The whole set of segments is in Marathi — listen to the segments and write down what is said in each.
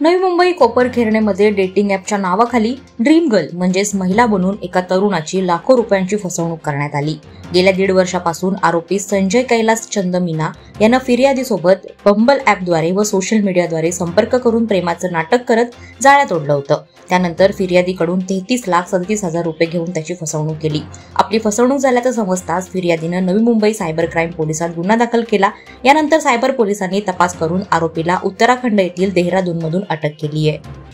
नवी मुंबई कोपरखैरणेमध्ये डेटिंग ॲपच्या नावाखाली ड्रीम गर्ल म्हणजेच महिला बनून एका तरुणाची लाखो रुपयांची फसवणूक करण्यात आली। गेल्या 1.5 वर्षापासून आरोपी संजय कैलास चंद मीना यांना फिर्यादीसोबत बंबल ॲपद्वारे व सोशल मीडियाद्वारे संपर्क करून प्रेमाचं नाटक करत जाळ्यात ओढलं होतं। त्यानंतर फिर्यादीकडून 33,37,000 रुपये घेऊन त्याची फसवणूक केली। आपली फसवणूक झाल्याचं समजताच फिर्यादीनं नवी मुंबई सायबर क्राईम पोलिसात गुन्हा दाखल केला। यानंतर सायबर पोलिसांनी तपास करून आरोपीला उत्तराखंड येथील देहरादूनमधून अटक केली आहे।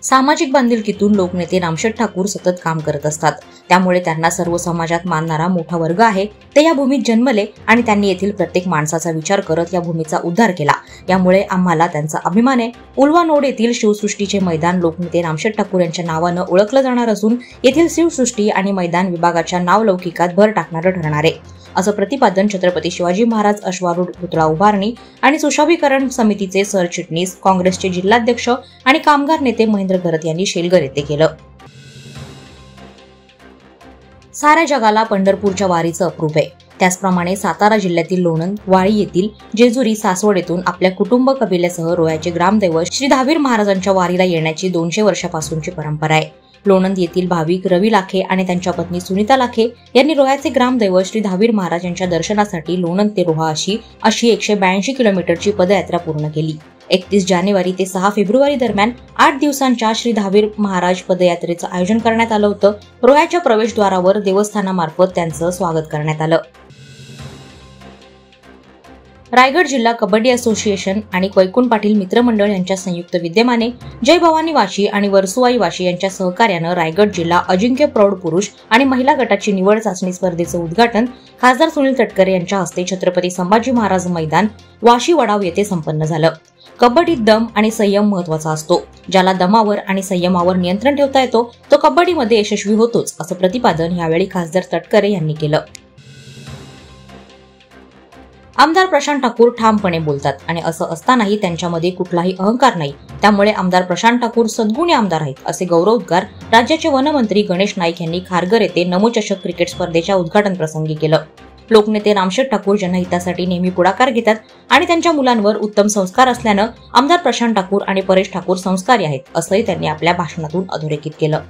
सामाजिक बांधिलकीतून लोकनेते रामशेठ ठाकूर सतत काम करत असतात, त्यामुळे त्यांना सर्व समाजात मानणारा मोठा वर्ग आहे। ते या भूमीत जन्मले आणि त्यांनी येथील प्रत्येक माणसाचा विचार करत या भूमीचा उद्धार केला। यामुळे आम्हाला त्यांचा अभिमान आहे। उल्वानोड येथील शिवसृष्टीचे मैदान लोकनेते रामशेठ ठाकूर यांच्या नावानं ओळखलं जाणार असून येथील शिवसृष्टी आणि मैदान विभागाच्या नावलौकिकात भर टाकणारं ठरणार आहे, असं प्रतिपादन छत्रपती शिवाजी महाराज अश्वारूढ पुतळा उभारणी आणि सुशोभीकरण समितीचे सरचिटणीस, काँग्रेसचे जिल्हाध्यक्ष आणि कामगार नेते महेंद्र घरत यांनी शेलगर येथे केलं। साऱ्या जगाला पंढरपूरच्या वारीचं अप्रूप आहे। त्याचप्रमाणे सातारा जिल्ह्यातील लोणंद, वाळी येथील जेजुरी, सासवड येथून आपल्या कुटुंब कबिल्यासह रोह्याचे ग्रामदैवत श्री धावीर महाराजांच्या वारीला येण्याची 200 वर्षापासूनची परंपरा आहे। लोणंद येथील भाविक रवी लाखे आणि त्यांच्या पत्नी सुनीता लाखे यांनी रोह्याचे ग्रामदैवत श्री धावीर महाराज यांच्या दर्शनासाठी लोणंद ते रोहा अशी 182 किलोमीटरची पदयात्रा पूर्ण केली। 31 जानेवारी ते 6 फेब्रुवारी दरम्यान 8 दिवसांच्या श्री धावीर महाराज पदयात्रेचं आयोजन करण्यात आलं होतं। रोह्याच्या प्रवेशद्वारावर देवस्थानामार्फत त्यांचं स्वागत करण्यात आलं। रायगड जिल्हा कबड्डी असोसिएशन आणि वैकुंठ पाटील मित्रमंडळ यांच्या संयुक्त विद्यमाने जय भवानी वाशी आणि वर्सुवाई वाशी यांच्या सहकार्यानं रायगड जिल्हा अजिंक्य प्रौढ पुरुष आणि महिला गटाची निवड चाचणी स्पर्धेचं उद्घाटन खासदार सुनील तटकरे यांच्या हस्ते छत्रपती संभाजी महाराज मैदान वाशी वडाव येथे संपन्न झालं। कबड्डीत दम आणि संयम महत्वाचा असतो। ज्याला दमावर आणि संयमावर नियंत्रण ठेवता येतो तो कबड्डीमध्ये यशस्वी होतोच, असं प्रतिपादन यावेळी खासदार तटकरे यांनी केलं। आमदार प्रशांत ठाकूर ठामपणे बोलतात आणि असं असतानाही त्यांच्यामध्ये कुठलाही अहंकार नाही। त्यामुळे आमदार प्रशांत ठाकूर सद्गुणी आमदार आहेत, असे गौरवोद्गार राज्याचे वनमंत्री गणेश नाईक यांनी खारघर येथे नमो चषक क्रिकेट स्पर्धेच्या उद्घाटन प्रसंगी केलं। लोकनेते रामशेठ ठाकूर जनहितासाठी नेहमी पुढाकार घेतात आणि त्यांच्या मुलांवर उत्तम संस्कार असल्यानं आमदार प्रशांत ठाकूर आणि परेश ठाकूर संस्कारी आहेत, असंही त्यांनी आपल्या भाषणातून अधोरेखित केलं।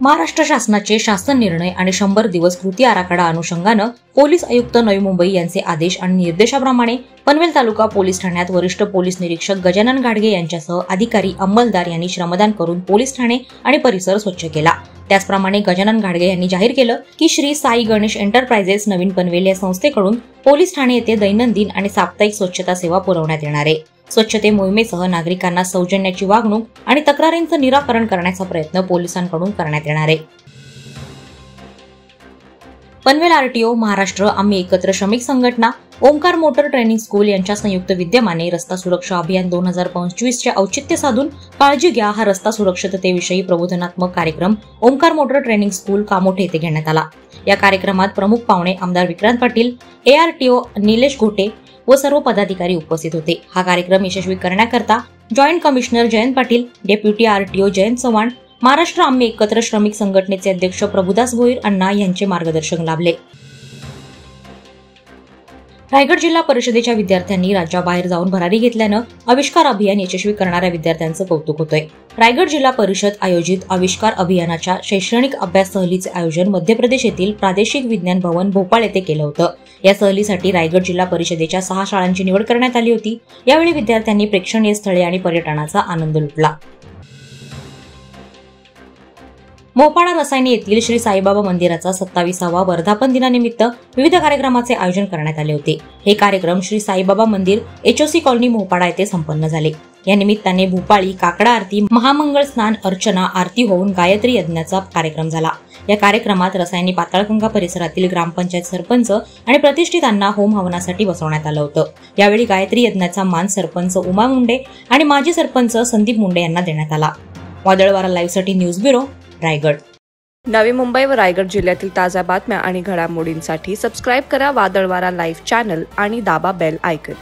महाराष्ट्र शासनाचे शासन निर्णय आणि 100 दिवस कृती आराखडा अनुषंगानं पोलीस आयुक्त नवी मुंबई यांचे आदेश आणि निर्देशाप्रमाणे पनवेल तालुका पोलीस ठाण्यात वरिष्ठ पोलीस निरीक्षक गजानन घाडगे यांच्यासह अधिकारी अंमलदार यांनी श्रमदान करून पोलीस ठाणे आणि परिसर स्वच्छ केला। त्याचप्रमाणे गजानन घाडगे यांनी जाहीर केलं की श्री साई गणेश एंटरप्राइजेस नवीन पनवेल या संस्थेकडून पोलीस ठाणे येथे दैनंदिन आणि साप्ताहिक स्वच्छता सेवा पुरवण्यात येणार आहे। स्वच्छते मोहिमेसह नागरिकांना सौजन्याची वागणूक आणि तक्रारींचं निराकरण करण्याचा प्रयत्न पोलिसांकडून करण्यात येणार आहे। पनवेल आरटीओ, महाराष्ट्र आम्ही एकत्र श्रमिक संघटना, ओंकार मोटर ट्रेनिंग स्कूल यांच्या संयुक्त विद्यमाने रस्ता सुरक्षा अभियान 2025 चे औचित्य साधून काळजी घ्या हा रस्ता सुरक्षिततेविषयी प्रबोधनात्मक कार्यक्रम Omkar motor training school Kamothe येथे घेण्यात आला। या कार्यक्रमात प्रमुख पाहुणे आमदार विक्रांत पाटील, एआरटीओ निलेश घोटे व सर्व पदाधिकारी उपस्थित होते। हा कार्यक्रम यशस्वी करण्याकरता joint commissioner Jayant Patil, deputy RTO Jayant Chavan, Maharashtra आम्ही एकत्र श्रमिक संघटनेचे अध्यक्ष प्रभुदास भोईर अण्णा यांचे मार्गदर्शन लाभले। रायगड जिल्हा परिषदेच्या विद्यार्थ्यांनी राज्याबाहेर जाऊन भरारी घेतल्यानं आविष्कार अभियान यशस्वी करणाऱ्या विद्यार्थ्यांचं कौतुक होतंय। रायगड जिल्हा परिषद आयोजित आविष्कार अभियानाच्या शैक्षणिक अभ्यास सहलीचे आयोजन मध्य प्रदेश येथील प्रादेशिक विज्ञान भवन भोपाळ येथे केलं होतं। या सहलीसाठी रायगड जिल्हा परिषदेच्या 6 शाळांची निवड करण्यात आली होती। यावेळी विद्यार्थ्यांनी प्रेक्षणीय स्थळे आणि पर्यटनाचा आनंद लुटला। मोपाडा रसायनी येथील श्री साईबाबा मंदिराचा 27वा वर्धापन दिनानिमित्त विविध कार्यक्रमाचे आयोजन करण्यात आले होते। हे कार्यक्रम श्री साईबाबा मंदिर एचओसी कॉलनी मोपाडा येथे संपन्न झाले। या निमित्ताने भूपाळी, काकडा आरती, महामंगळ स्नान, अर्चना, आरती होऊन गायत्री यज्ञाचा कार्यक्रम झाला। या कार्यक्रमात रसायनी पाताळगंगा परिसरातील ग्रामपंचायत सरपंच आणि प्रतिष्ठितांना होम हवनासाठी बसवण्यात आलं होतं। यावेळी गायत्री यज्ञाचा मान सरपंच उमा मुंडे आणि माजी सरपंच संदीप मुंडे यांना देण्यात आला। वादळवारा लाईव्हसाठी न्यूज ब्युरो, रायगड। नवी मुंबई व रायगड जिल्ह्यातील ताज्या बातम्या आणि घडामोडींसाठी सबस्क्राईब करा वादळवारा लाईव्ह चॅनल आणि दाबा बेल आयकॉन।